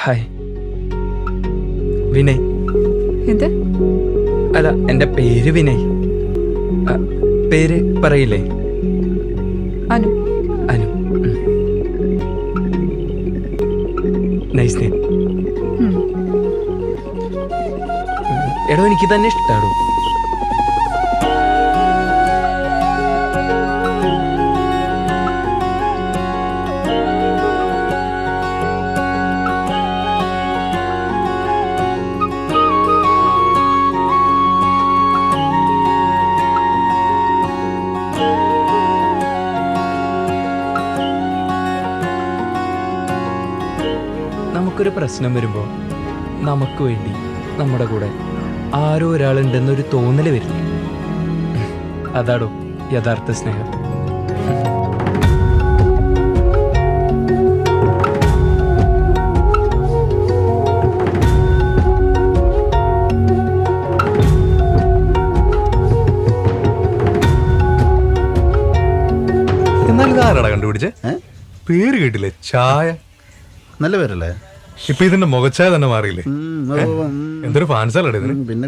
Hi. Vinay. എന്ത്? അല്ല, എൻ്റെ പേര് വിനയ്. പേര് പറയില്ലേ? അനു. അനു. Nice name. എടോ, എനിക്ക് തന്നെ ഇഷ്ടാടോ. നമുക്കൊരു പ്രശ്നം വരുമ്പോൾ നമുക്ക് വേണ്ടി നമ്മുടെ കൂടെ ആരോ ഒരാളുണ്ടെന്നൊരു തോന്നൽ വരില്ല. അതാടോ യഥാർത്ഥ സ്നേഹം. എന്നാൽ ഇതാരാടാ കണ്ടുപിടിച്ചേ? പേര് കേട്ടില്ലേ? ചായ. നല്ല പേരല്ലേ? ഇപ്പൊ ഇതിന്റെ മുഖച്ചായ തന്നെ മാറിയില്ലേ? എന്തൊരു ഫാൻസാലേ ഇതിന്. പിന്നെ